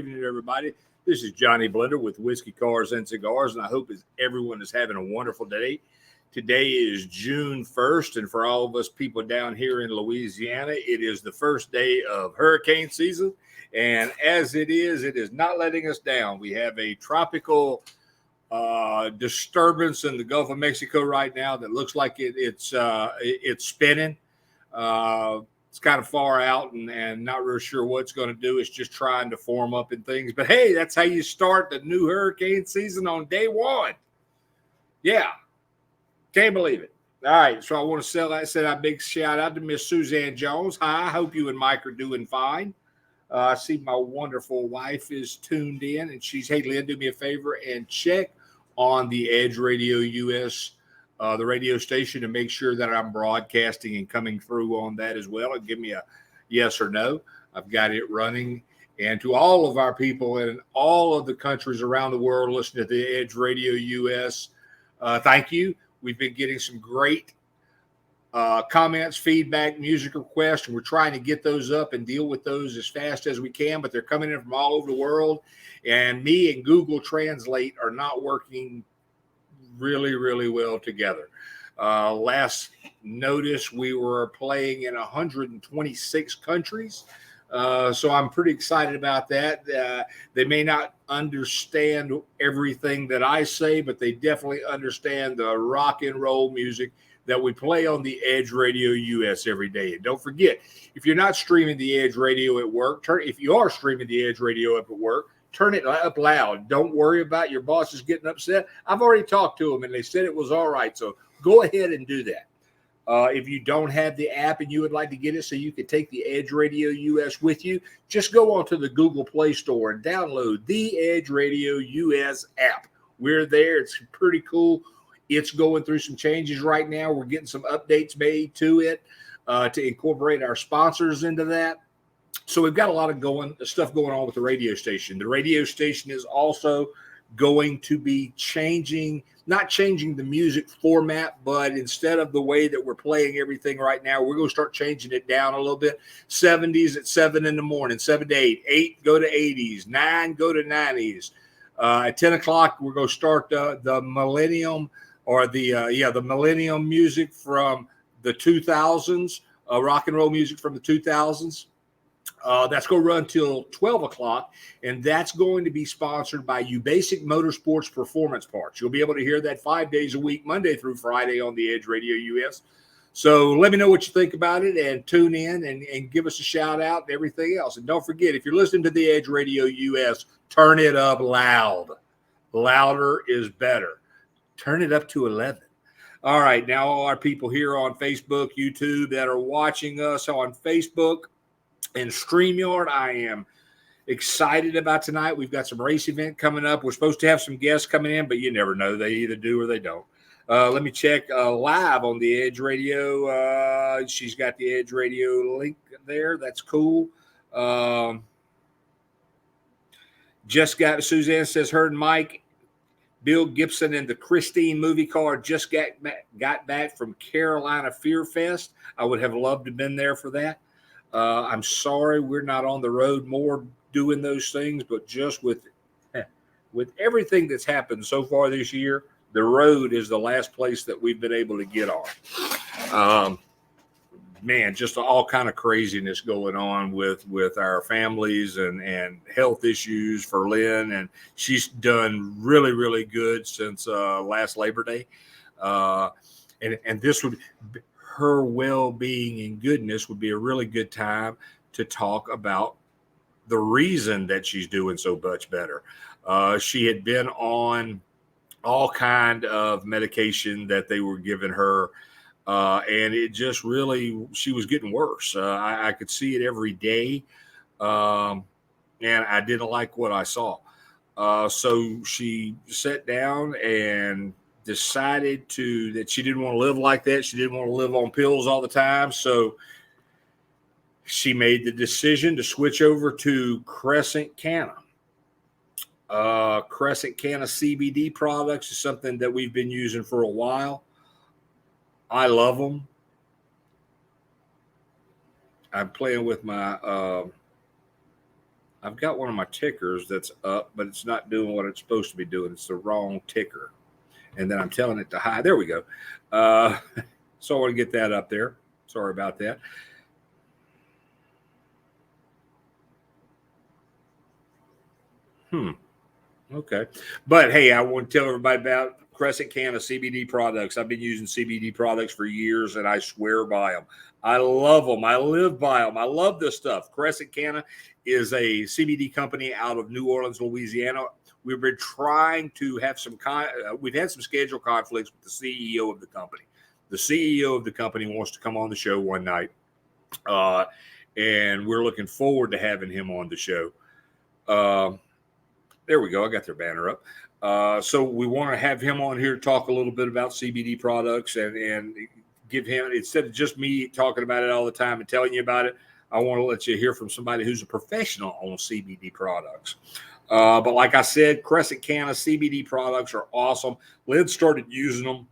evening, everybody. This is Johnny Blender with Whiskey, Cars, and Cigars, and I hope everyone is having a wonderful day. Today is June 1st, and for all of us people down here in Louisiana, it is the first day of hurricane season, and as it is not letting us down. We have a tropical disturbance in the Gulf of Mexico right now that looks like it's spinning. It's kind of far out and not real sure what it's going to do. It's just trying to form up and things. But, hey, that's how you start the new hurricane season on day one. Yeah. Can't believe it. All right. So I want to send a big shout out to Miss Suzanne Jones. Hi. I hope you and Mike are doing fine. I see my wonderful wife is tuned in, and she's, hey, Lynn, do me a favor and check on the Edge Radio US, the radio station, to make sure that I'm broadcasting and coming through on that as well, and give me a yes or no. I've got it running. And to all of our people in all of the countries around the world listening to the Edge Radio US, thank you. We've been getting some great comments, feedback, music requests, and we're trying to get those up and deal with those as fast as we can, but they're coming in from all over the world, and me and Google Translate are not working really, really well together. Last notice, we were playing in 126 countries, so I'm pretty excited about that. They may not understand everything that I say, but they definitely understand the rock and roll music that we play on the Edge Radio US every day. And don't forget, if you're not streaming the Edge Radio at work, if you are streaming the Edge Radio up at work, turn it up loud. Don't worry about your bosses getting upset. I've already talked to them, and they said it was all right. So go ahead and do that. If you don't have the app and you would like to get it so you can take the Edge Radio US with you, just go onto the Google Play Store and download the Edge Radio US app. We're there. It's pretty cool. It's going through some changes right now. We're getting some updates made to it to incorporate our sponsors into that. So we've got a lot of stuff going on with the radio station. The radio station is also going to be not changing the music format, but instead of the way that we're playing everything right now, we're going to start changing it down a little bit. 70s at 7 in the morning, 7 to 8, 8 go to 80s, 9 go to 90s. At 10 o'clock, we're going to start the millennium the millennium music from the 2000s, rock and roll music from the 2000s. That's going to run till 12 o'clock, and that's going to be sponsored by Uzbasic Motorsports Performance Parts. You'll be able to hear that 5 days a week, Monday through Friday on the Edge Radio US. So let me know what you think about it, and tune in and give us a shout out and everything else. And don't forget, if you're listening to the Edge Radio US, turn it up loud. Louder is better. Turn it up to 11. All right, now all our people here on Facebook, YouTube that are watching us on Facebook and StreamYard, I am excited about tonight. We've got some race event coming up. We're supposed to have some guests coming in, but you never know. They either do or they don't. Let me check live on the Edge Radio. She's got the Edge Radio link there. That's cool. Suzanne says, heard Mike, Bill Gibson and the Christine movie car just got back from Carolina Fear Fest. I would have loved to have been there for that. I'm sorry we're not on the road more doing those things, but just with everything that's happened so far this year, the road is the last place that we've been able to get on. Man, just all kind of craziness going on with our families and health issues for Lynn, and she's done really, really good since last Labor Day. And this would, her well-being and goodness would be a really good time to talk about the reason that she's doing so much better. She had been on all kind of medication that they were giving her, and it just really, she was getting worse. I could see it every day, and I didn't like what I saw. So she sat down and decided that she didn't want to live like that. She didn't want to live on pills all the time. So she made the decision to switch over to Crescent Canna. Crescent Canna CBD products is something that we've been using for a while. I love them. I'm playing with my I've got one of my tickers that's up, but it's not doing what it's supposed to be doing. It's the wrong ticker. And then I'm telling it to hide. There we go. So I want to get that up there. Sorry about that. Okay. But hey, I want to tell everybody about Crescent Canna CBD products. I've been using CBD products for years, and I swear by them. I love them. I live by them. I love this stuff. Crescent Canna is a CBD company out of New Orleans, Louisiana. We've been trying to have we've had some schedule conflicts with the CEO of the company. The CEO of the company wants to come on the show one night, and we're looking forward to having him on the show. There we go. I got their banner up. So we want to have him on here to talk a little bit about CBD products and give him, instead of just me talking about it all the time and telling you about it, I want to let you hear from somebody who's a professional on CBD products. But like I said, Crescent Canna CBD products are awesome. Lynn started using them,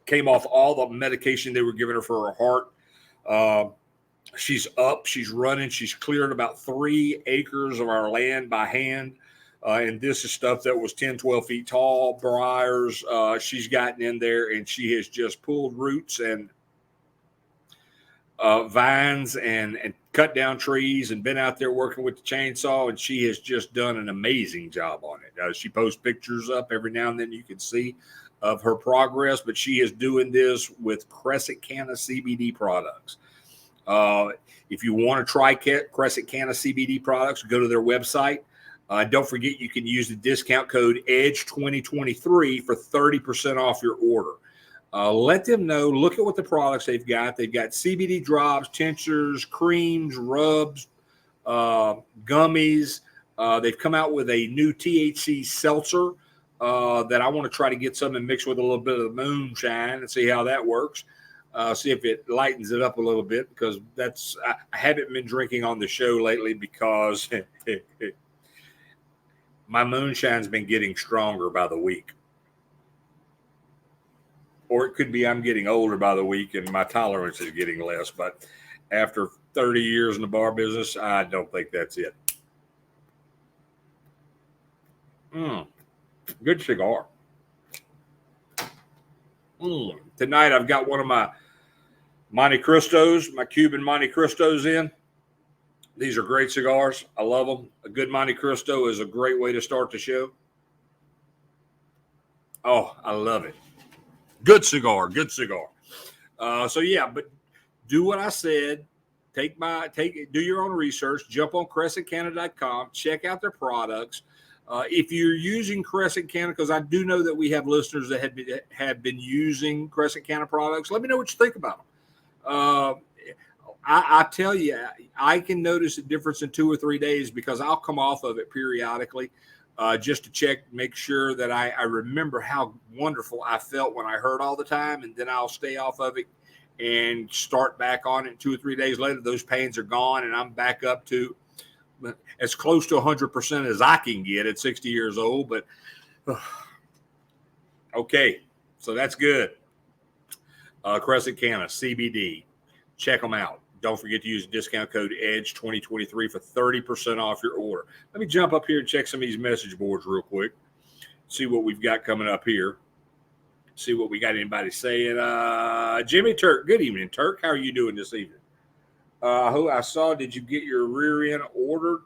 came off all the medication they were giving her for her heart. She's up, she's running, she's cleared about 3 acres of our land by hand. And this is stuff that was 10, 12 feet tall, briars. She's gotten in there and she has just pulled roots and vines and cut down trees and been out there working with the chainsaw. And she has just done an amazing job on it. She posts pictures up every now and then you can see of her progress, but she is doing this with Crescent Canna CBD products. If you want to try Crescent Canna CBD products, go to their website. Don't forget, you can use the discount code EDGE2023 for 30% off your order. Let them know, look at what the products they've got. They've got CBD drops, tinctures, creams, rubs, gummies. They've come out with a new THC seltzer that I want to try to get some and mix with a little bit of the moonshine and see how that works. See if it lightens it up a little bit, because I haven't been drinking on the show lately because my moonshine's been getting stronger by the week. Or it could be I'm getting older by the week and my tolerance is getting less. But after 30 years in the bar business, I don't think that's it. Good cigar. Tonight I've got one of my Monte Cristos, my Cuban Monte Cristos in. These are great cigars. I love them. A good Monte Cristo is a great way to start the show. Oh, I love it. Good cigar, good cigar. So yeah, but do what I said. Do your own research. Jump on CrescentCanna.com. Check out their products. If you're using Crescent Canna, because I do know that we have listeners that have been using Crescent Canna products, let me know what you think about them. I tell you, I can notice a difference in 2 or 3 days because I'll come off of it periodically just to check, make sure that I remember how wonderful I felt when I heard all the time, and then I'll stay off of it and start back on it. 2 or 3 days later, those pains are gone, and I'm back up to as close to 100% as I can get at 60 years old. But okay, so that's good. Crescent Canna CBD, check them out. Don't forget to use the discount code EDGE2023 for 30% off your order. Let me jump up here and check some of these message boards real quick. See what we've got coming up here. See what we got anybody saying. Jimmy Turk, good evening, Turk. How are you doing this evening? Who I saw, did you get your rear end ordered?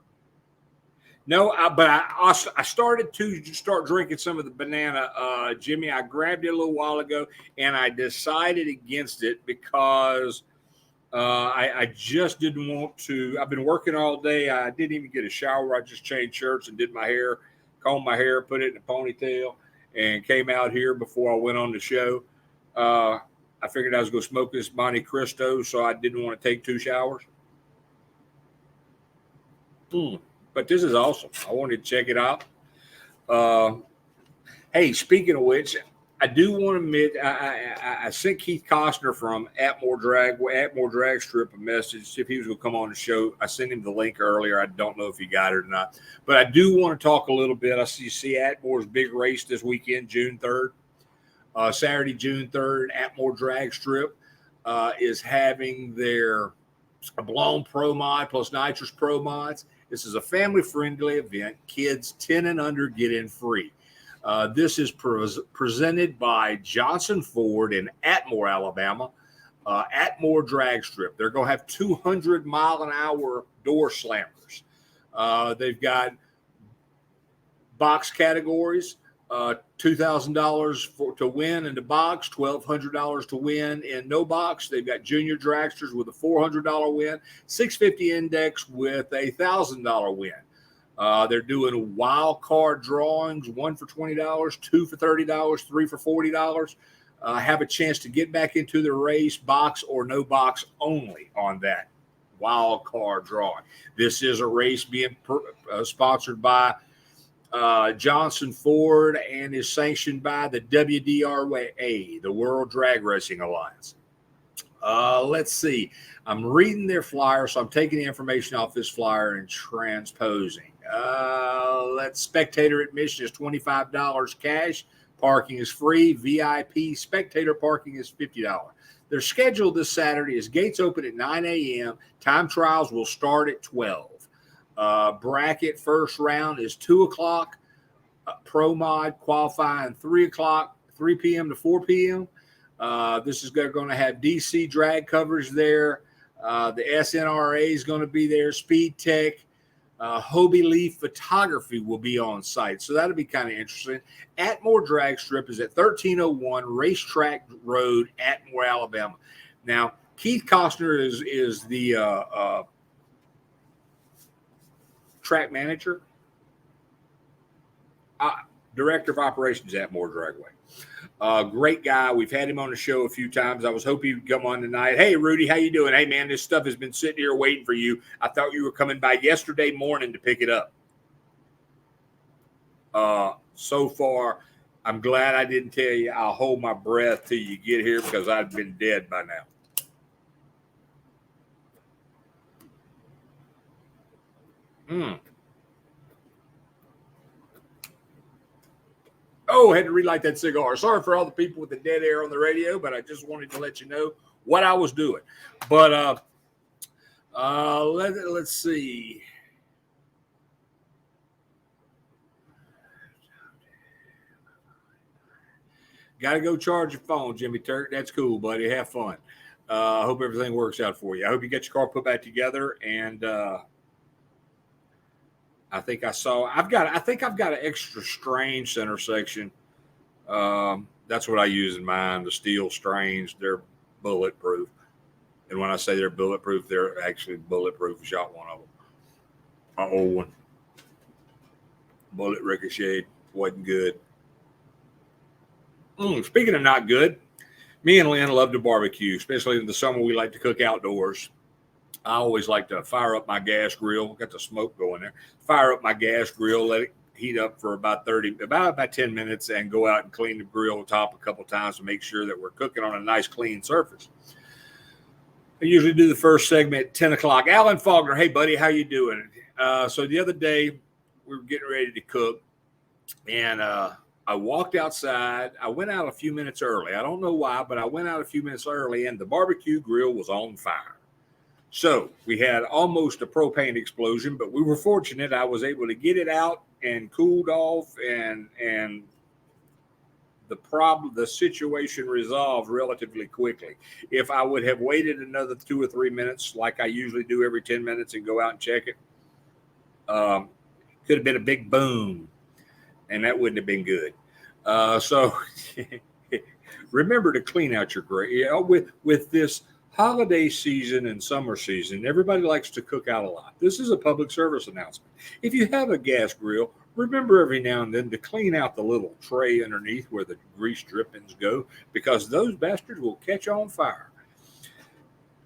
No, but I started to start drinking some of the banana, Jimmy. I grabbed it a little while ago, and I decided against it because I just didn't want to. I've been working all day. I didn't even get a shower. I just changed shirts and did my hair, combed my hair, put it in a ponytail, and came out here before I went on the show. I figured I was going to smoke this Monte Cristo, so I didn't want to take 2 showers. But this is awesome. I wanted to check it out. Hey, speaking of which, I do want to admit, I sent Keith Costner from Atmore Drag Strip a message, see if he was going to come on the show. I sent him the link earlier. I don't know if he got it or not. But I do want to talk a little bit. I see Atmore's big race this weekend, June 3rd. Saturday, June 3rd, Atmore Drag Strip is having their a blown Pro Mod plus nitrous Pro Mods. This is a family-friendly event. Kids 10 and under get in free. This is presented by Johnson Ford in Atmore, Alabama. Atmore Drag Strip. They're going to have 200-mile-an-hour door slammers. They've got box categories, $2,000 to win in the box, $1,200 to win in no box. They've got junior dragsters with a $400 win, $650 index with a $1,000 win. They're doing wild card drawings, 1 for $20, 2 for $30, 3 for $40. Have a chance to get back into the race, box or no box only on that wild card drawing. This is a race being sponsored by Johnson Ford and is sanctioned by the WDRA, the World Drag Racing Alliance. Let's see. I'm reading their flyer, so I'm taking the information off this flyer and transposing. Spectator admission is $25 cash. Parking is free. VIP spectator parking is $50. Their schedule this Saturday is gates open at 9 a.m. Time trials will start at 12. Bracket first round is 2 o'clock. Pro Mod qualifying 3 o'clock, 3 p.m. to 4 p.m. This is going to have DC drag coverage there. The SNRA is going to be there. Speed Tech. Hobie Leaf Photography will be on site. So that'll be kind of interesting. Atmore Drag Strip is at 1301 Racetrack Road, Atmore, Alabama. Now, Keith Costner is the track manager, director of operations at Atmore Dragway. Great guy. We've had him on the show a few times. I was hoping he'd come on tonight. Hey, Rudy, how you doing? Hey, man, this stuff has been sitting here waiting for you. I thought you were coming by yesterday morning to pick it up. So far, I'm glad I didn't tell you. I'll hold my breath till you get here because I've been dead by now. Oh, I had to relight that cigar. Sorry for all the people with the dead air on the radio, but I just wanted to let you know what I was doing. But let's see. Got to go charge your phone, Jimmy Turk. That's cool, buddy. Have fun. I hope everything works out for you. I hope you get your car put back together. And I think I've got an extra strange center section. That's what I use in mine. The steel strange, they're bulletproof. And when I say they're bulletproof, they're actually bulletproof. I shot one of them. An old one. Bullet ricocheted. Wasn't good. Speaking of not good, me and Lynn love to barbecue, especially in the summer. We like to cook outdoors. I always like to fire up my gas grill. Got the smoke going there. Fire up my gas grill, let it heat up for about 10 minutes, and go out and clean the grill top a couple times to make sure that we're cooking on a nice clean surface. I usually do the first segment at 10 o'clock. Alan Faulkner, hey buddy, how you doing? So the other day we were getting ready to cook, and I walked outside. I went out a few minutes early. I don't know why, but I went out a few minutes early, and the barbecue grill was on fire. So we had almost a propane explosion, but we were fortunate. I was able to get it out and cooled off, and the situation resolved relatively quickly. If I would have waited another 2 or 3 minutes, like I usually do every 10 minutes, and go out and check it, could have been a big boom, and that wouldn't have been good. So remember to clean out your grill. With this holiday season and summer season, everybody likes to cook out a lot. This is a public service announcement. If you have a gas grill, remember every now and then to clean out the little tray underneath where the grease drippings go, because those bastards will catch on fire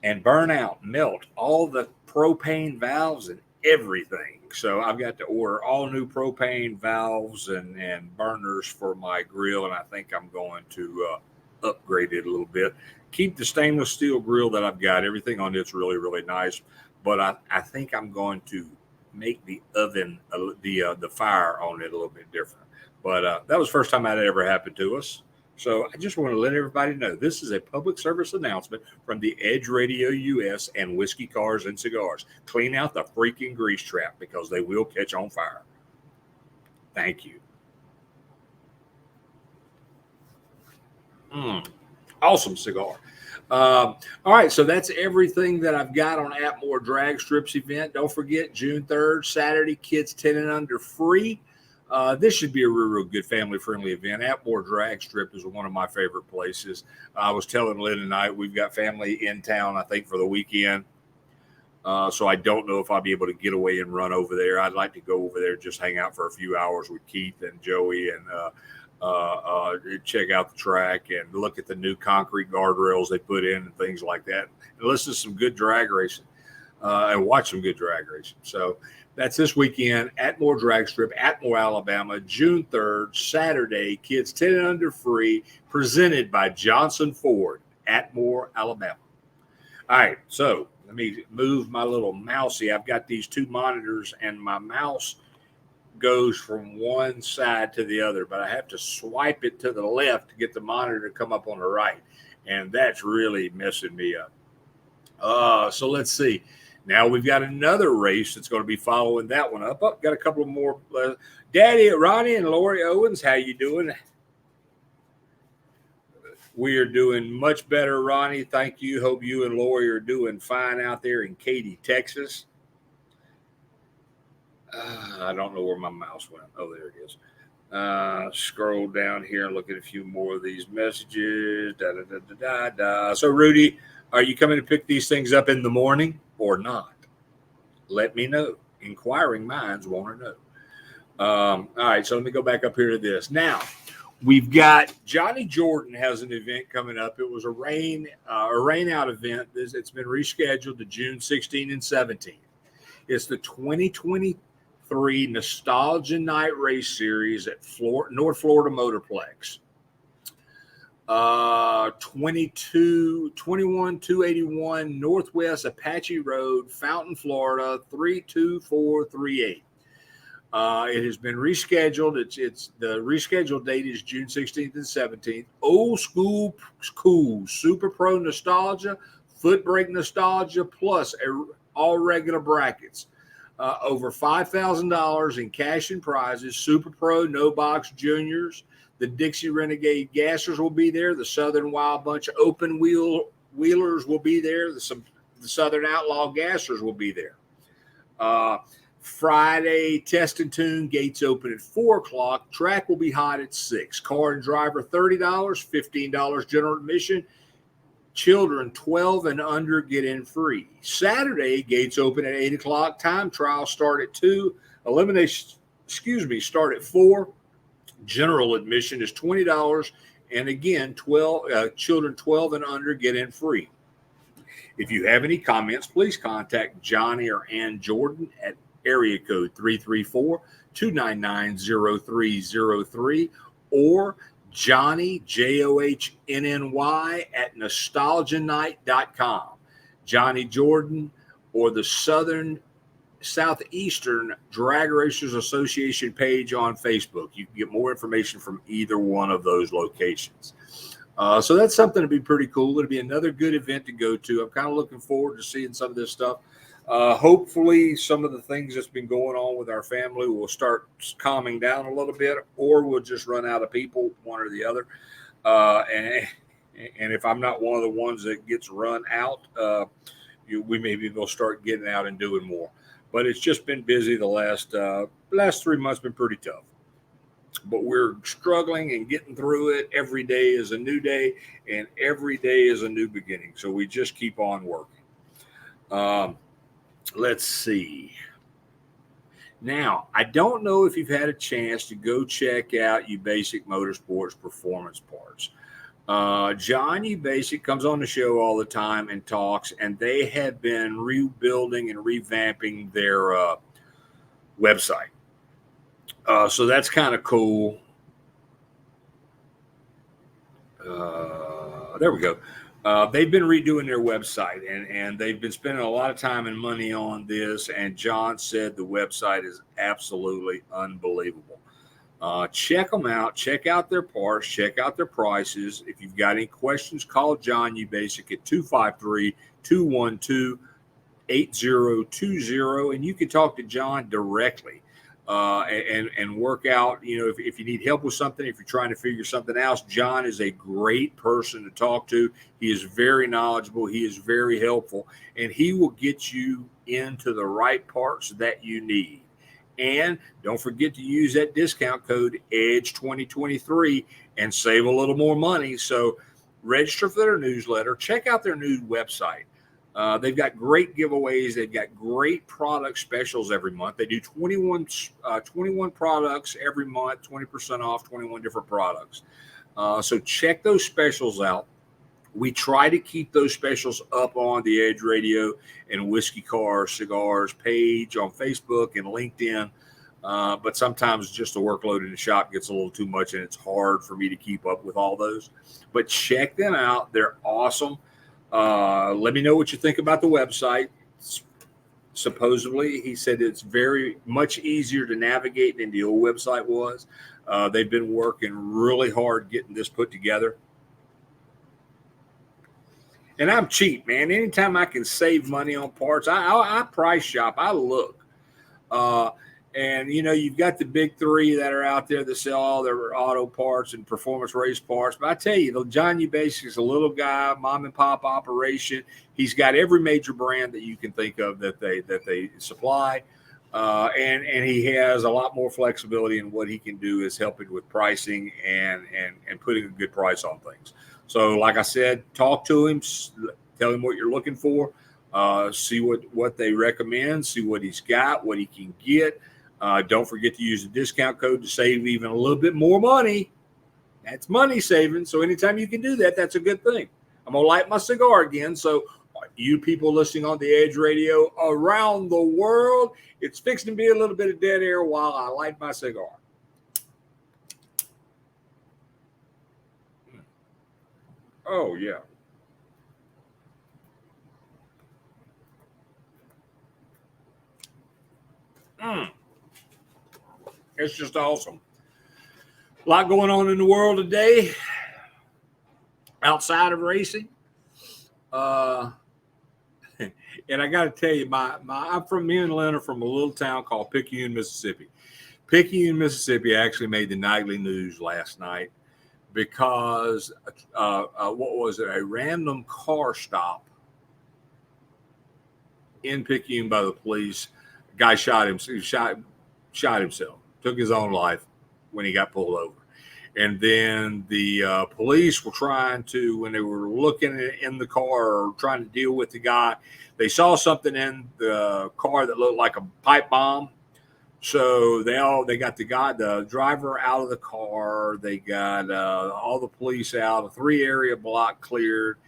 and burn out, melt all the propane valves and everything. So I've got to order all new propane valves and burners for my grill, and I think I'm going to upgrade it a little bit. Keep the stainless steel grill that I've got. Everything on it's really, really nice. But I think I'm going to make the oven, the fire on it a little bit different. But that was the first time that ever happened to us. So I just want to let everybody know this is a public service announcement from the Edge Radio US and Whiskey Cars and Cigars. Clean out the freaking grease trap because they will catch on fire. Thank you. Awesome cigar. All right, so that's everything that I've got on Atmore Drag Strips event. Don't forget, June 3rd, Saturday, kids 10 and under free. This should be a real good family-friendly event. Atmore Drag Strip is one of my favorite places. I was telling Lynn tonight, we've got family in town, I think, for the weekend. So I don't know if I'll be able to get away and run over there. I'd like to go over there, just hang out for a few hours with Keith and Joey and check out the track and look at the new concrete guardrails they put in and things like that, and listen to some good drag racing and watch some good drag racing. So that's this weekend, Atmore Drag Strip, Atmore, Alabama, June 3rd, Saturday, kids 10 and under free, presented by Johnson Ford, Atmore, Alabama. All right, so let me move my little mousey. I've got these two monitors and my mouse goes from one side to the other, but I have to swipe it to the left to get the monitor to come up on the right, and that's really messing me up. So let's see. Now we've got another race that's going to be following that one up. Got a couple of more. Daddy, Ronnie, and Lori Owens, how you doing? We are doing much better, Ronnie. Thank you. Hope you and Lori are doing fine out there in Katy, Texas. I don't know where my mouse went. Oh, there it is. Scroll down here and look at a few more of these messages. So, Rudy, are you coming to pick these things up in the morning or not? Let me know. Inquiring minds want to know. All right, so let me go back up here to this. Now, we've got Johnny Jordan has an event coming up. It was a rain out event. It's been rescheduled to June 16 and 17. It's the 2023 Nostalgia Night Race Series at North Florida Motorplex. 281 Northwest Apache Road, Fountain, Florida, 32438. It has been rescheduled. It's the rescheduled date is June 16th and 17th. Old school cool Super Pro nostalgia, foot brake nostalgia, plus all regular brackets. Over $5,000 in cash and prizes. Super Pro No Box Juniors. The Dixie Renegade Gassers will be there. The Southern Wild Bunch Open Wheelers will be there. The Southern Outlaw Gassers will be there. Friday, Test and Tune, gates open at 4 o'clock. Track will be hot at 6. Car and driver, $30, $15 general admission. Children 12 and under get in free. Saturday, gates open at 8 o'clock. Time trial start at 2. Elimination, start at 4. General admission is $20. And again, children 12 and under get in free. If you have any comments, please contact Johnny or Ann Jordan at area code 334-299-0303 or Johnny, JOHNNY, at nostalgianight.com. Johnny Jordan or the Southeastern Drag Racers Association page on Facebook. You can get more information from either one of those locations. So that's something to be pretty cool. It'll be another good event to go to. I'm kind of looking forward to seeing some of this stuff. Hopefully some of the things that's been going on with our family will start calming down a little bit, or we'll just run out of people, one or the other. And if I'm not one of the ones that gets run out, we maybe will start getting out and doing more. But it's just been busy. The last 3 months been pretty tough. But we're struggling and getting through it. Every day is a new day, and every day is a new beginning. So we just keep on working. Let's see. Now, I don't know if you've had a chance to go check out Uzbasic Motorsports Performance Parts. John Uzbasic comes on the show all the time and talks, and they have been rebuilding and revamping their website. So that's kind of cool. There we go. They've been redoing their website, and they've been spending a lot of time and money on this. And John said the website is absolutely unbelievable. Check them out. Check out their parts. Check out their prices. If you've got any questions, call John Uzbasic at 253-212-8020, and you can talk to John directly and work out, if you need help with something, if you're trying to figure something out. John is a great person to talk to. He is very knowledgeable. He is very helpful, and he will get you into the right parts that you need. And don't forget to use that discount code EDGE2023 and save a little more money. So register for their newsletter. Check out their new website. They've got great giveaways. They've got great product specials every month. They do 21 products every month, 20% off, 21 different products. So check those specials out. We try to keep those specials up on the Edge Radio and Whiskey Car Cigars page on Facebook and LinkedIn. But sometimes just the workload in the shop gets a little too much, and it's hard for me to keep up with all those. But check them out. They're awesome. Let me know what you think about the website. Supposedly, he said it's very much easier to navigate than the old website was. They've been working really hard getting this put together. And I'm cheap, man. Anytime I can save money on parts, I price shop. I look. And, you've got the big three that are out there that sell all their auto parts and performance race parts. But I tell you, John Uzbasic is a little guy, mom and pop operation. He's got every major brand that you can think of that they supply. And he has a lot more flexibility in what he can do is helping with pricing and putting a good price on things. So like I said, talk to him, tell him what you're looking for, see what they recommend, see what he's got, what he can get. Don't forget to use the discount code to save even a little bit more money. That's money saving. So anytime you can do that, that's a good thing. I'm going to light my cigar again. So you people listening on the Edge Radio around the world, it's fixing to be a little bit of dead air while I light my cigar. Oh, yeah. It's just awesome. A lot going on in the world today outside of racing. And I got to tell you, me and Lynn are from a little town called Picayune, Mississippi. Picayune, Mississippi actually made the nightly news last night because what was it? A random car stop in Picayune by the police. A guy shot himself, took his own life when he got pulled over. And then the police were trying to, when they were looking in the car or trying to deal with the guy, they saw something in the car that looked like a pipe bomb. So they got the driver out of the car. They got all the police out. A 3-area block cleared.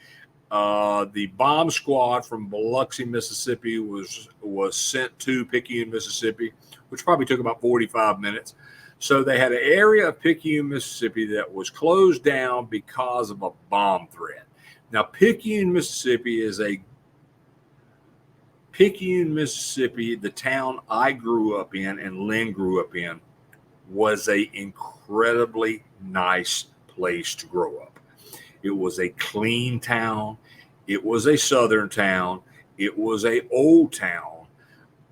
The bomb squad from Biloxi, Mississippi was sent to Picayune, Mississippi, which probably took about 45 minutes. So they had an area of Picayune, Mississippi that was closed down because of a bomb threat. Now, Picayune, Mississippi, the town I grew up in and Lynn grew up in, was an incredibly nice place to grow up. It was a clean town. It was a southern town. It was an old town.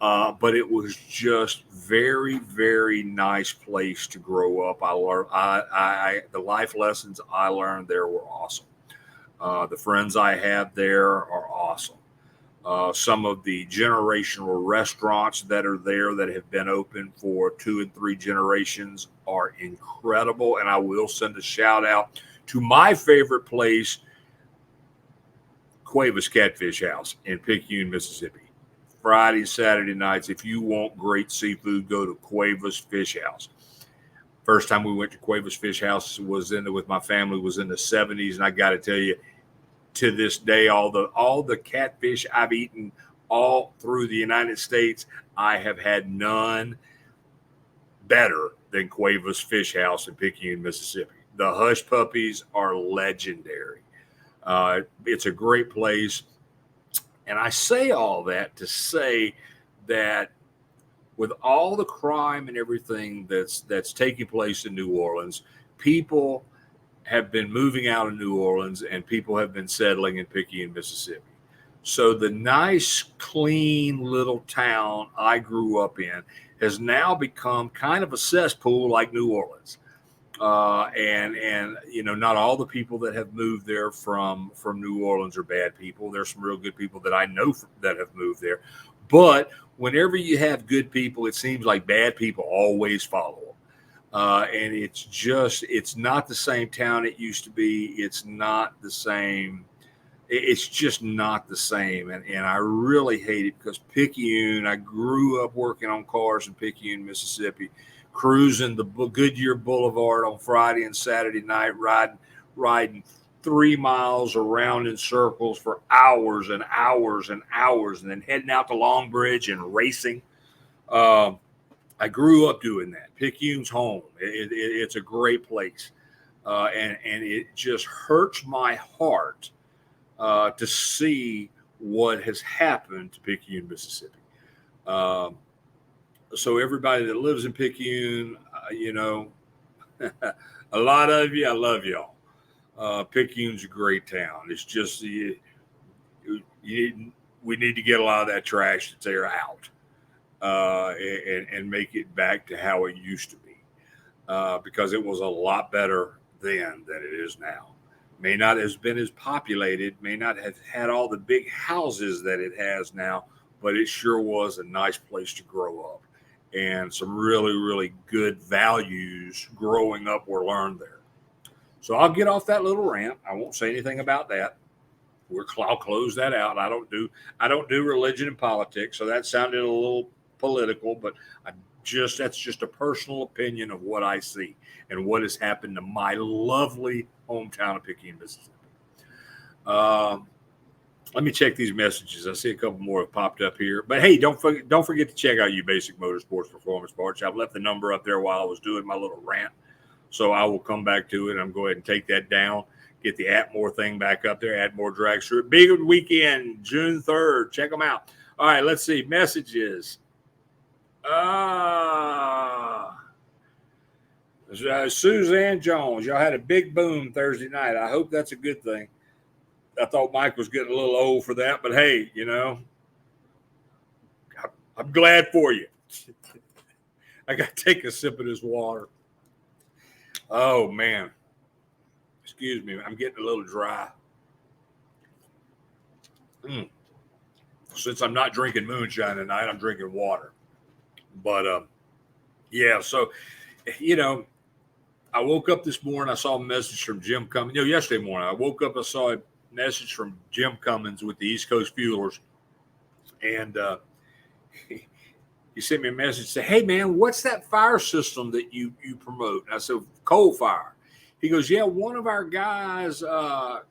But it was just very, very nice place to grow up. I learned the life lessons I learned there were awesome. The friends I have there are awesome. Some of the generational restaurants that are there that have been open for 2 and 3 generations are incredible. And I will send a shout out to my favorite place, Cuevas Catfish House in Picayune, Mississippi. Friday, Saturday nights, if you want great seafood, go to Cuevas Fish House. First time we went to Cuevas Fish House with my family was in the 70s, and I got to tell you, to this day, all the catfish I've eaten all through the United States, I have had none better than Cuevas Fish House in Picayune, Mississippi. The hush puppies are legendary. It's a great place. And I say all that to say that with all the crime and everything that's taking place in New Orleans, people have been moving out of New Orleans and people have been settling in Picayune, Mississippi. So the nice, clean little town I grew up in has now become kind of a cesspool like New Orleans. And you know, not all the people that have moved there from New Orleans are bad people. There's some real good people that I know that have moved there. But whenever you have good people, it seems like bad people always follow them. And it's not the same town it used to be. It's not the same. It's just not the same. And I really hate it because Picayune, I grew up working on cars in Picayune, Mississippi, cruising the Goodyear Boulevard on Friday and Saturday night, riding 3 miles around in circles for hours and hours and hours, and then heading out to Long Bridge and racing. I grew up doing that. Picayune's home. It's a great place. And it just hurts my heart to see what has happened to Picayune, Mississippi. So everybody that lives in Picayune, you know, a lot of you, I love y'all. Picayune's a great town. It's just we need to get a lot of that trash that's there out and make it back to how it used to be because it was a lot better then than it is now. May not have been as populated, may not have had all the big houses that it has now, but it sure was a nice place to grow up. And some really, really good values growing up were learned there. So I'll get off that little rant. I won't say anything about that. I'll close that out. I don't do religion and politics, so that sounded a little political, but that's just a personal opinion of what I see and what has happened to my lovely hometown of Picayune, Mississippi. Let me check these messages. I see a couple more have popped up here. But hey, don't forget to check out Uzbasic Motorsports Performance Parts. I've left the number up there while I was doing my little rant, so I will come back to it. I'm going to take that down, get the Atmore thing back up there, Atmore Drag Strip. Big weekend, June 3rd. Check them out. All right, let's see. Messages. Suzanne Jones, y'all had a big boom Thursday night. I hope that's a good thing. I thought Mike was getting a little old for that, but hey, you know, I'm glad for you. I got to take a sip of this water. Oh, man. Excuse me. I'm getting a little dry. Since I'm not drinking moonshine tonight, I'm drinking water. But, yeah, so, you know, I woke up this morning. I saw a message from Jim Cummins. You know, yesterday morning, I woke up, I saw a message from Jim Cummins with the East Coast Fuelers. And he sent me a message, said, hey, man, what's that fire system that you promote? And I said, Coldfire. He goes, yeah, one of our guys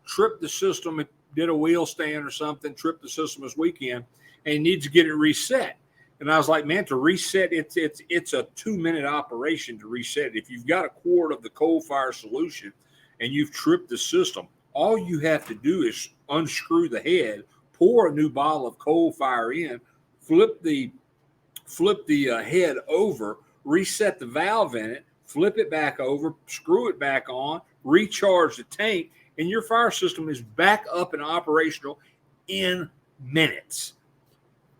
tripped the system, did a wheel stand or something, tripped the system this weekend, and he needs to get it reset. And I was like, man, to reset, it's a 2-minute operation to reset it. If you've got a quart of the Coldfire solution and you've tripped the system, all you have to do is unscrew the head, pour a new bottle of Coldfire in, flip the head over, reset the valve in it, flip it back over, screw it back on, recharge the tank, and your fire system is back up and operational in minutes.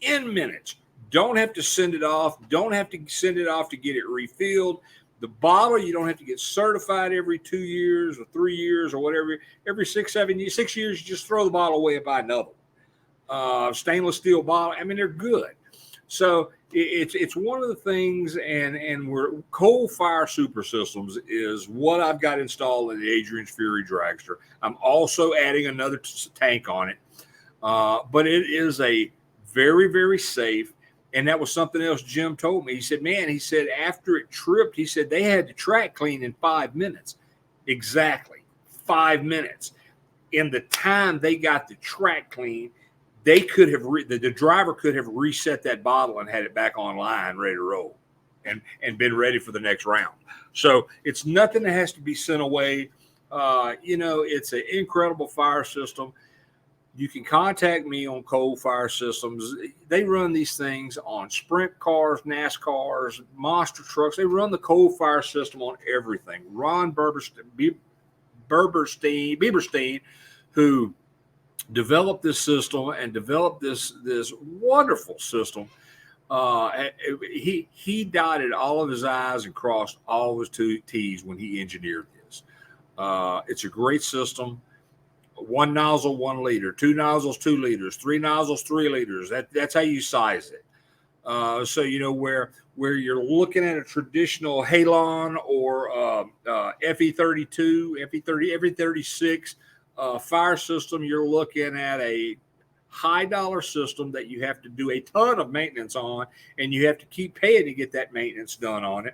In minutes. Don't have to send it off. Don't have to send it off to get it refilled. The bottle, you don't have to get certified every 2 years or 3 years or whatever. Every 6 years, you just throw the bottle away and buy another one. Stainless steel bottle. I mean, they're good. So it's one of the things, and we're Coldfire Super Systems is what I've got installed in the Adrian's Fury Dragster. I'm also adding another tank on it, but it is a very, very safe. And that was something else Jim told me. He said, man, he said after it tripped, he said they had the track clean in 5 minutes. Exactly. 5 minutes. In the time they got the track clean, they could have the driver could have reset that bottle and had it back online, ready to roll, and been ready for the next round. So it's nothing that has to be sent away. You know, it's an incredible fire system. you can contact me on Coldfire Systems. They run these things on sprint cars, NASCARs, monster trucks. They run the Coldfire system on everything. Ron Bieberstein, who developed this system and developed this wonderful system. He dotted all of his I's and crossed all of his T's when he engineered this. It's a great system. 1 nozzle, 1 liter, 2 nozzles, 2 liters, 3 nozzles, 3 liters. That's how you size it. So where you're looking at a traditional Halon or FE32, FE36 fire system, you're looking at a high dollar system that you have to do a ton of maintenance on, and you have to keep paying to get that maintenance done on it.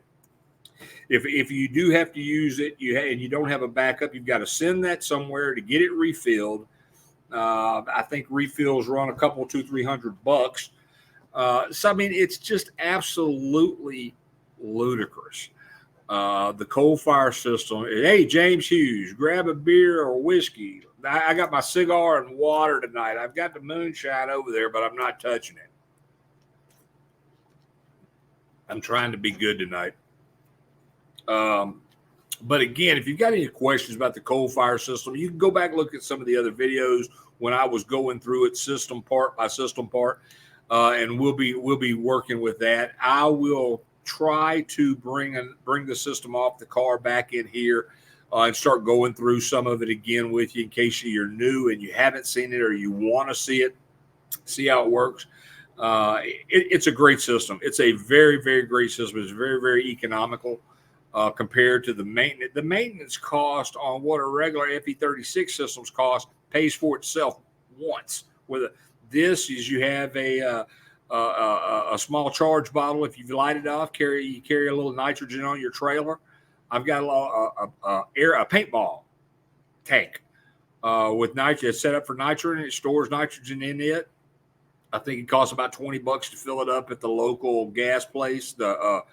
If you do have to use it, and you don't have a backup, you've got to send that somewhere to get it refilled. I think refills run a couple, $200-300. So I mean, it's just absolutely ludicrous. The Coldfire system. Hey, James Hughes, grab a beer or whiskey. I got my cigar and water tonight. I've got the moonshine over there, but I'm not touching it. I'm trying to be good tonight. But again, if you've got any questions about the Coldfire system, you can go back and look at some of the other videos when I was going through it system part by system part, and we'll be working with that. I will try to bring the system off the car back in here and start going through some of it again with you in case you're new and you haven't seen it or you want to see it, see how it works. It's a great system. It's a very, very great system. It's very, very economical. Compared to the maintenance. The maintenance cost on what a regular FE36 systems cost pays for itself once. This is you have a small charge bottle. If you light it off, you carry a little nitrogen on your trailer. I've got a paintball tank with nitrogen. It's set up for nitrogen. It stores nitrogen in it. I think it costs about $20 to fill it up at the local gas place. The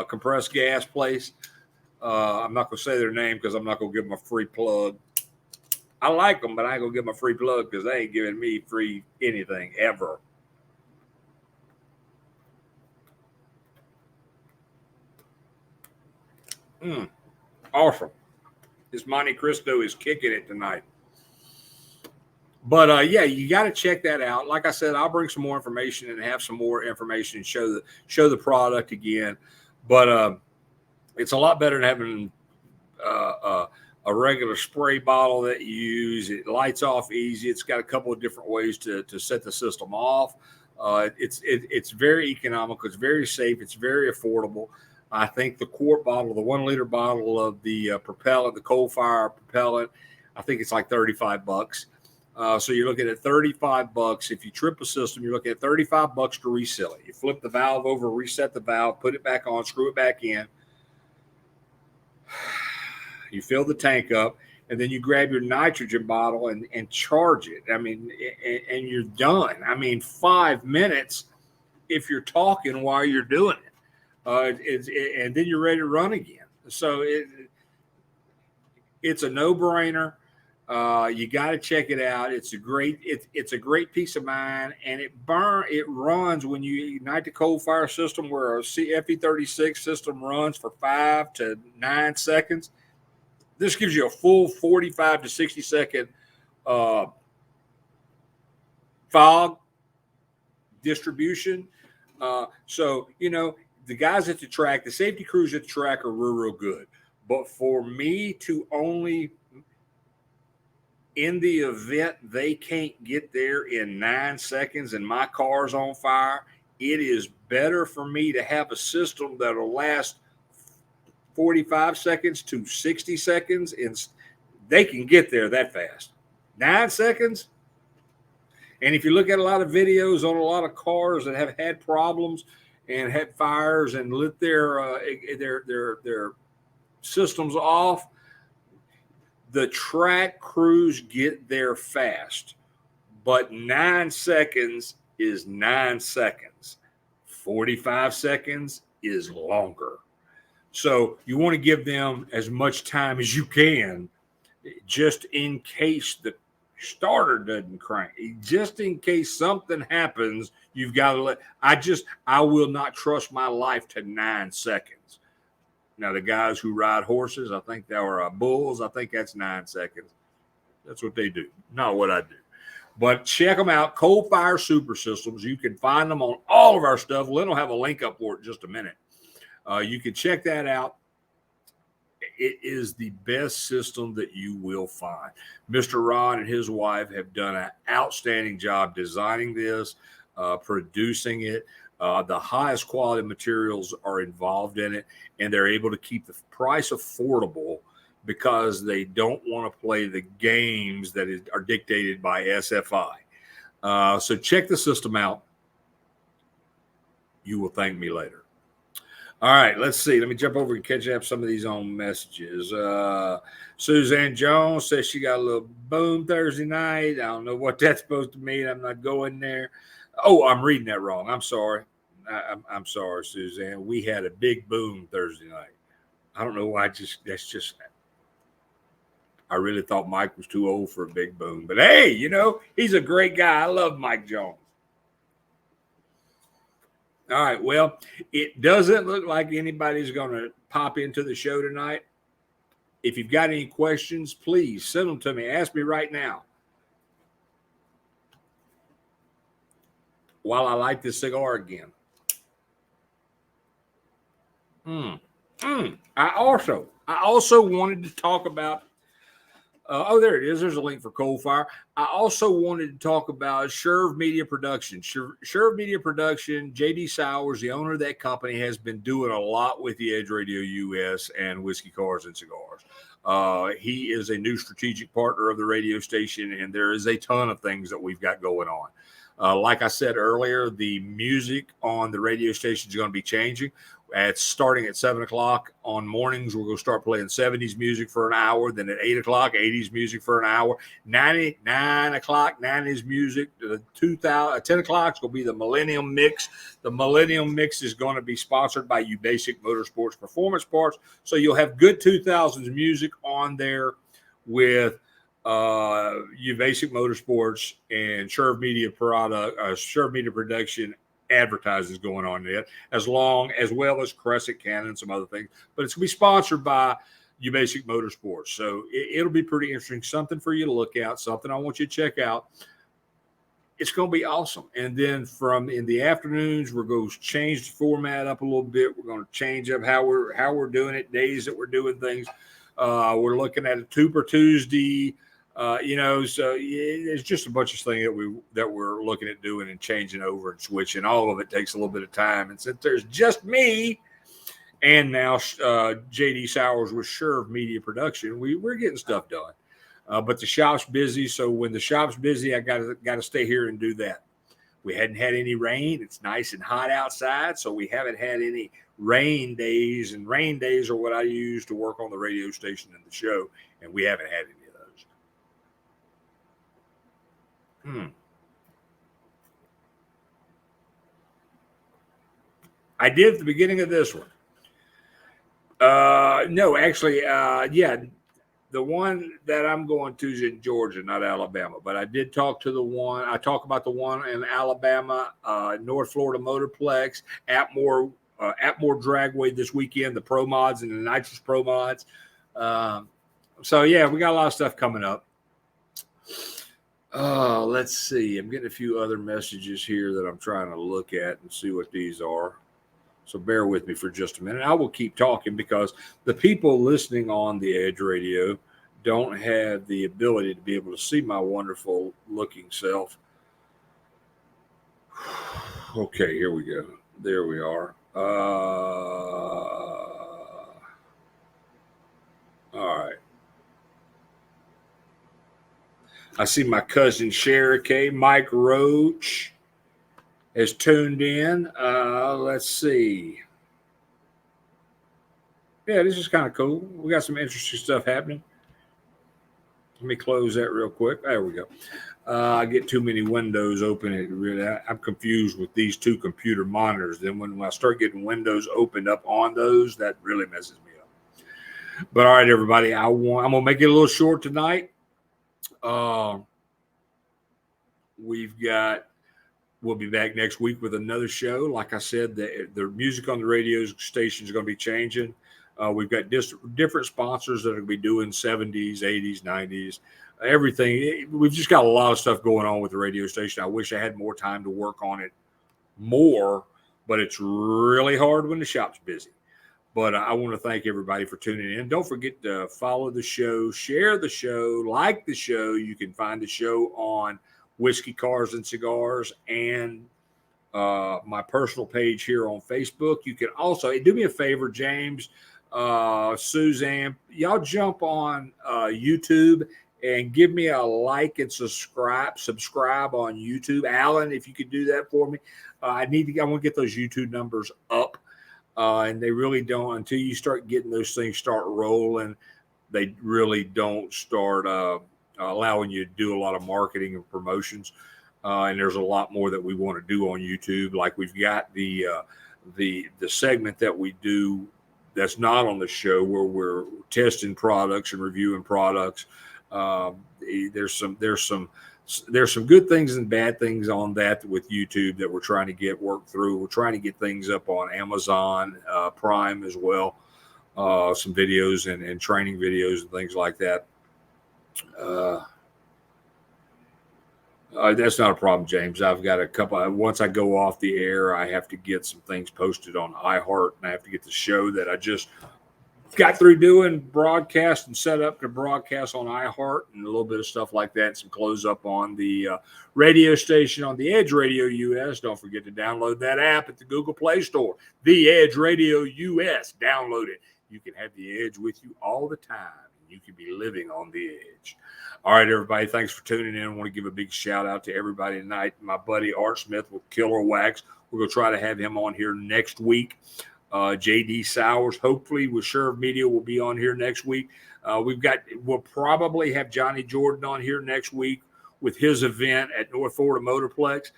compressed gas place. I'm not going to say their name because I'm not going to give them a free plug. I like them, but I ain't going to give them a free plug because they ain't giving me free anything ever. Awesome. This Monte Cristo is kicking it tonight. But yeah, you got to check that out. Like I said, I'll bring some more information and have some more information and show the product again. But it's a lot better than having a regular spray bottle that you use. It lights off easy. It's got a couple of different ways to set the system off. It's very economical. It's very safe. It's very affordable. I think the quart bottle, the 1 liter bottle of the propellant, the Coldfire propellant, I think it's like $35. So you're looking at $35. If you trip a system, you're looking at $35 to reseal it. You flip the valve over, reset the valve, put it back on, screw it back in. You fill the tank up, and then you grab your nitrogen bottle and charge it. I mean, and you're done. I mean, 5 minutes if you're talking while you're doing it. And then you're ready to run again. So it's a no-brainer. You got to check it out. It's a great peace of mind, and it runs when you ignite the Coldfire system, where a FE36 system runs for 5 to 9 seconds. This gives you a full 45 to 60 second fog distribution. So the guys at the track, the safety crews at the track are real good. But for me to only, in the event they can't get there in 9 seconds and my car's on fire, it is better for me to have a system that'll last 45 seconds to 60 seconds, and they can get there that fast. 9 seconds. And if you look at a lot of videos on a lot of cars that have had problems and had fires and lit their systems off, the track crews get there fast, but 9 seconds is 9 seconds. 45 seconds is longer. So you want to give them as much time as you can, just in case the starter doesn't crank. Just in case something happens, you've got to let. I will not trust my life to 9 seconds. Now, the guys who ride horses, I think they are bulls. I think that's 9 seconds. That's what they do, not what I do. But check them out, Coldfire Super Systems. You can find them on all of our stuff. Lynn will have a link up for it in just a minute. You can check that out. It is the best system that you will find. Mr. Ron and his wife have done an outstanding job designing this, producing it. The highest quality materials are involved in it, and they're able to keep the price affordable because they don't want to play the games that are dictated by SFI. So check the system out. You will thank me later. All right, let's see. Let me jump over and catch up some of these on messages. Suzanne Jones says she got a little boom Thursday night. I don't know what that's supposed to mean. I'm not going there. Oh, I'm reading that wrong. I'm sorry. I'm sorry, Suzanne. We had a big boom Thursday night. I don't know why. I really thought Mike was too old for a big boom. But hey, he's a great guy. I love Mike Jones. All right, well, it doesn't look like anybody's going to pop into the show tonight. If you've got any questions, please send them to me. Ask me right now. While I light this cigar again. I also wanted to talk about there it is. There's a link for Coldfire. I also wanted to talk about Sherv Media Production. Sherv Media Production, J.D. Sowers, the owner of that company, has been doing a lot with the Edge Radio US and Whiskey, Cars, and Cigars. He is a new strategic partner of the radio station, and there is a ton of things that we've got going on. Like I said earlier, the music on the radio station is going to be changing. Starting at 7 o'clock on mornings, we're going to start playing 70s music for an hour. Then at 8 o'clock, 80s music for an hour. 9 o'clock, 90s music. 10 o'clock is going to be the Millennium Mix. The Millennium Mix is going to be sponsored by Uzbasic Motorsports Performance Parts. So you'll have good 2000s music on there with Uzbasic Motorsports and Sherv Media Production advertising going on there, as well as Crescent Canna and some other things. But it's going to be sponsored by Uzbasic Motorsports. So it'll be pretty interesting. Something for you to look at, something I want you to check out. It's going to be awesome. And then in the afternoons, we're going to change the format up a little bit. We're going to change up how we're doing it, days that we're doing things. We're looking at a Tuber Tuesday. So it's just a bunch of things that we're looking at doing and changing over and switching. All of it takes a little bit of time. And since there's just me and now J.D. Sowers with Sherv Media Production, we're getting stuff done. But the shop's busy. So when the shop's busy, I got to stay here and do that. We hadn't had any rain. It's nice and hot outside. So we haven't had any rain days. And rain days are what I use to work on the radio station and the show. And we haven't had any. I did at the beginning of this one. No, actually, the one that I'm going to is in Georgia, not Alabama. But I did talk to the one. I talk about the one in Alabama, North Florida Motorplex, Atmore Dragway this weekend, the Pro Mods and the Nitrous Pro Mods. So we got a lot of stuff coming up. Let's see. I'm getting a few other messages here that I'm trying to look at and see what these are. So bear with me for just a minute. I will keep talking because the people listening on the Edge Radio don't have the ability to be able to see my wonderful looking self. Okay, here we go. There we are. All right. I see my cousin Cherokee, Mike Roach, has tuned in. Let's see. Yeah, this is kind of cool. We got some interesting stuff happening. Let me close that real quick. There we go. I get too many windows open. I'm confused with these two computer monitors. Then when I start getting windows opened up on those, that really messes me up. But all right, everybody, I'm going to make it a little short tonight. We'll be back next week with another show. Like I said, the music on the radio station is going to be changing. We've got different sponsors that are going to be doing 70s, 80s, 90s, everything. We've just got a lot of stuff going on with the radio station. I wish I had more time to work on it more, but it's really hard when the shop's busy. But I want to thank everybody for tuning in. Don't forget to follow the show, share the show, like the show. You can find the show on Whiskey, Cars, and Cigars and my personal page here on Facebook. You can also, do me a favor, James, Suzanne, y'all jump on YouTube and give me a like and subscribe on YouTube. Alan, if you could do that for me. I want to get those YouTube numbers up. And they really don't, until you start getting those things start rolling, they really don't start allowing you to do a lot of marketing and promotions. And there's a lot more that we want to do on YouTube. Like we've got the segment that we do that's not on the show where we're testing products and reviewing products. There's some good things and bad things on that with YouTube that we're trying to get worked through. We're trying to get things up on Amazon Prime as well. Some videos and training videos and things like that. That's not a problem, James. I've got a couple. Once I go off the air, I have to get some things posted on iHeart, and I have to get the show that I just got through doing broadcast and set up to broadcast on iHeart and a little bit of stuff like that. Some close up on the radio station on the Edge Radio US. Don't forget to download that app at the Google Play Store. The Edge Radio US. Download it. You can have the Edge with you all the time. You can be living on the edge. All right, everybody. Thanks for tuning in. I want to give a big shout out to everybody tonight. My buddy Art Smith with Killer Wax. We're going to try to have him on here next week. JD Sowers, hopefully with Sheriff Media, will be on here next week. We'll probably have Johnny Jordan on here next week with his event at North Florida Motorplex.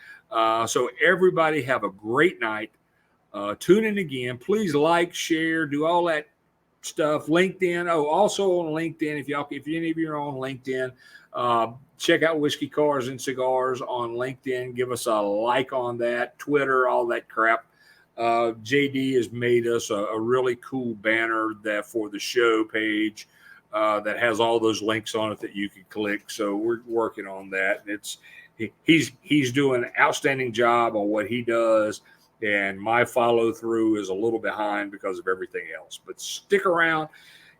So everybody have a great night. Tune in again. Please like, share, do all that stuff. LinkedIn. Oh, also on LinkedIn, if any of you are on LinkedIn, check out Whiskey, Cars, and Cigars on LinkedIn. Give us a like on that. Twitter, all that crap. JD has made us a really cool banner that for the show page that has all those links on it that you can click. So we're working on that. He's doing an outstanding job on what he does, and my follow through is a little behind because of everything else. But stick around.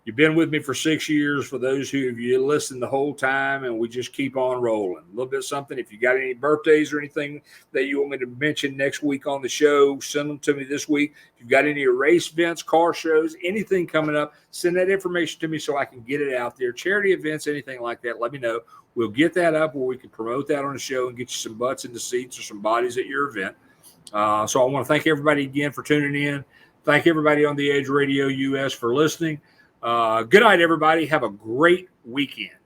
You've been with me for 6 years. For those who you listened the whole time, and we just keep on rolling. A little bit of something. If you got any birthdays or anything that you want me to mention next week on the show, send them to me this week. If you've got any race events, car shows, anything coming up, send that information to me so I can get it out there. Charity events, anything like that, let me know. We'll get that up where we can promote that on the show and get you some butts in the seats or some bodies at your event. So I want to thank everybody again for tuning in. Thank everybody on the Edge Radio US for listening. Good night, everybody. Have a great weekend.